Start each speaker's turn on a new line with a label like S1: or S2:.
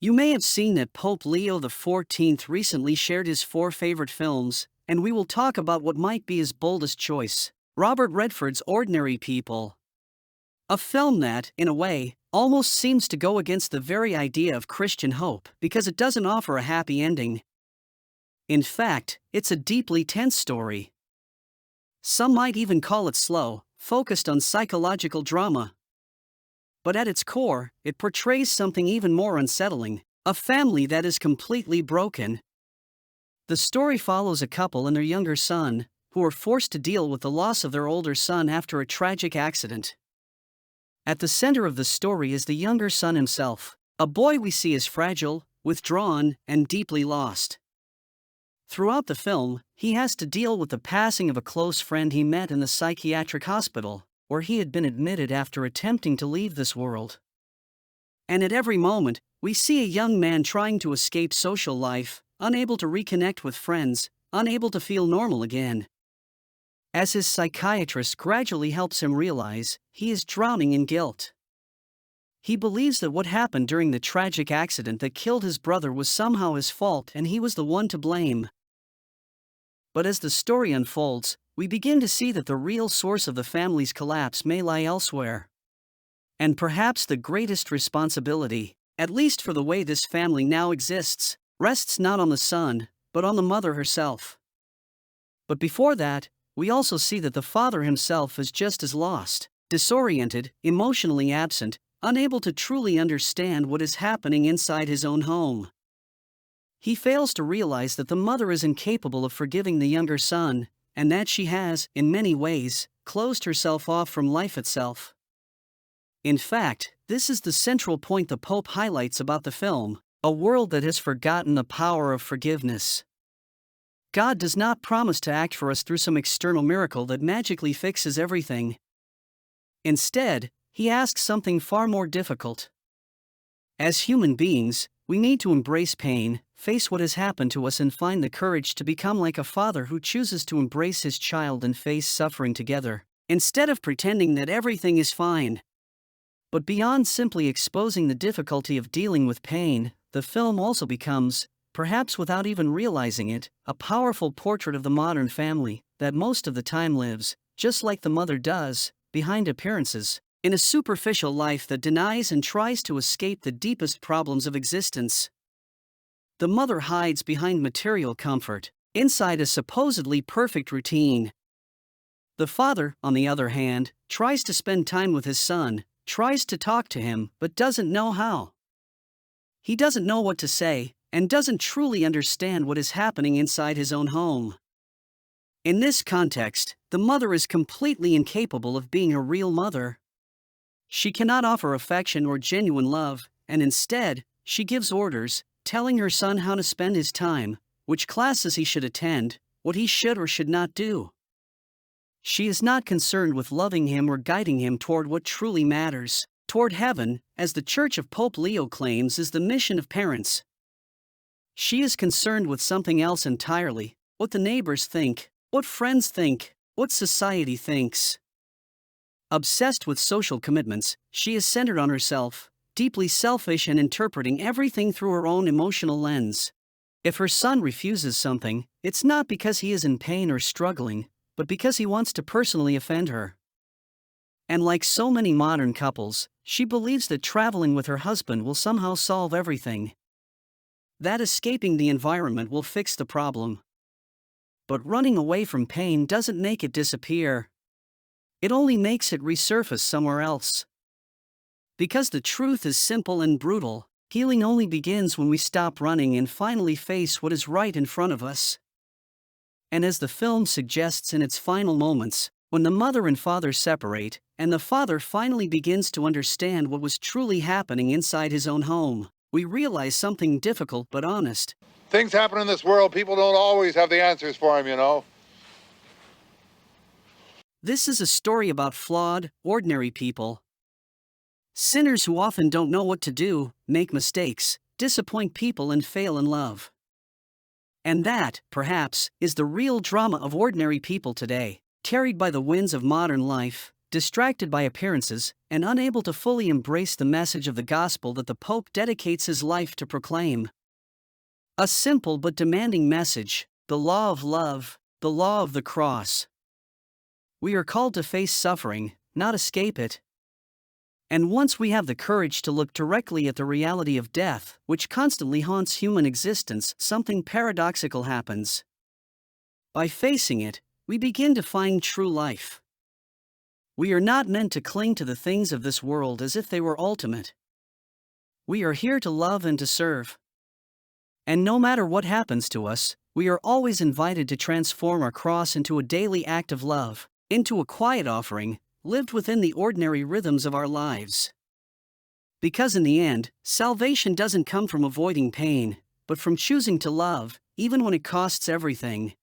S1: You may have seen that Pope Leo XIV recently shared his 4 favorite films, and we will talk about what might be his boldest choice: Robert Redford's Ordinary People. A film that, in a way, almost seems to go against the very idea of Christian hope because it doesn't offer a happy ending. In fact, it's a deeply tense story. Some might even call it slow, focused on psychological drama. But at its core, it portrays something even more unsettling: a family that is completely broken. The story follows a couple and their younger son, who are forced to deal with the loss of their older son after a tragic accident. At the center of the story is the younger son himself, a boy we see as fragile, withdrawn, and deeply lost. Throughout the film, he has to deal with the passing of a close friend he met in the psychiatric hospital, where he had been admitted after attempting to leave this world. And at every moment, we see a young man trying to escape social life, unable to reconnect with friends, unable to feel normal again. As his psychiatrist gradually helps him realize, he is drowning in guilt. He believes that what happened during the tragic accident that killed his brother was somehow his fault and he was the one to blame. But as the story unfolds, we begin to see that the real source of the family's collapse may lie elsewhere. And perhaps the greatest responsibility, at least for the way this family now exists, rests not on the son, but on the mother herself. But before that, we also see that the father himself is just as lost, disoriented, emotionally absent, unable to truly understand what is happening inside his own home. He fails to realize that the mother is incapable of forgiving the younger son, and that she has, in many ways, closed herself off from life itself. In fact, this is the central point the Pope highlights about the film: a world that has forgotten the power of forgiveness. God does not promise to act for us through some external miracle that magically fixes everything. Instead, he asks something far more difficult. As human beings, we need to embrace pain, face what has happened to us, and find the courage to become like a father who chooses to embrace his child and face suffering together, instead of pretending that everything is fine. But beyond simply exposing the difficulty of dealing with pain, the film also becomes, perhaps without even realizing it, a powerful portrait of the modern family, that most of the time lives, just like the mother does, behind appearances, in a superficial life that denies and tries to escape the deepest problems of existence. The mother hides behind material comfort, inside a supposedly perfect routine. The father, on the other hand, tries to spend time with his son, tries to talk to him, but doesn't know how. He doesn't know what to say, and doesn't truly understand what is happening inside his own home. In this context, the mother is completely incapable of being a real mother. She cannot offer affection or genuine love, and instead, she gives orders, telling her son how to spend his time, which classes he should attend, what he should or should not do. She is not concerned with loving him or guiding him toward what truly matters, toward heaven, as the Church of Pope Leo claims is the mission of parents. She is concerned with something else entirely: what the neighbors think, what friends think, what society thinks. Obsessed with social commitments, she is centered on herself, deeply selfish and interpreting everything through her own emotional lens. If her son refuses something, it's not because he is in pain or struggling, but because he wants to personally offend her. And like so many modern couples, she believes that traveling with her husband will somehow solve everything. That escaping the environment will fix the problem. But running away from pain doesn't make it disappear. It only makes it resurface somewhere else. Because the truth is simple and brutal: healing only begins when we stop running and finally face what is right in front of us. And as the film suggests in its final moments, when the mother and father separate, and the father finally begins to understand what was truly happening inside his own home, we realize something difficult but honest.
S2: Things happen in this world, people don't always have the answers for them, you know.
S1: This is a story about flawed, ordinary people. Sinners who often don't know what to do, make mistakes, disappoint people, and fail in love. And that, perhaps, is the real drama of ordinary people today, carried by the winds of modern life, distracted by appearances, and unable to fully embrace the message of the gospel that the Pope dedicates his life to proclaim. A simple but demanding message, the law of love, the law of the cross. We are called to face suffering, not escape it. And once we have the courage to look directly at the reality of death, which constantly haunts human existence, something paradoxical happens. By facing it, we begin to find true life. We are not meant to cling to the things of this world as if they were ultimate. We are here to love and to serve. And no matter what happens to us, we are always invited to transform our cross into a daily act of love, into a quiet offering, lived within the ordinary rhythms of our lives. Because in the end, salvation doesn't come from avoiding pain, but from choosing to love, even when it costs everything.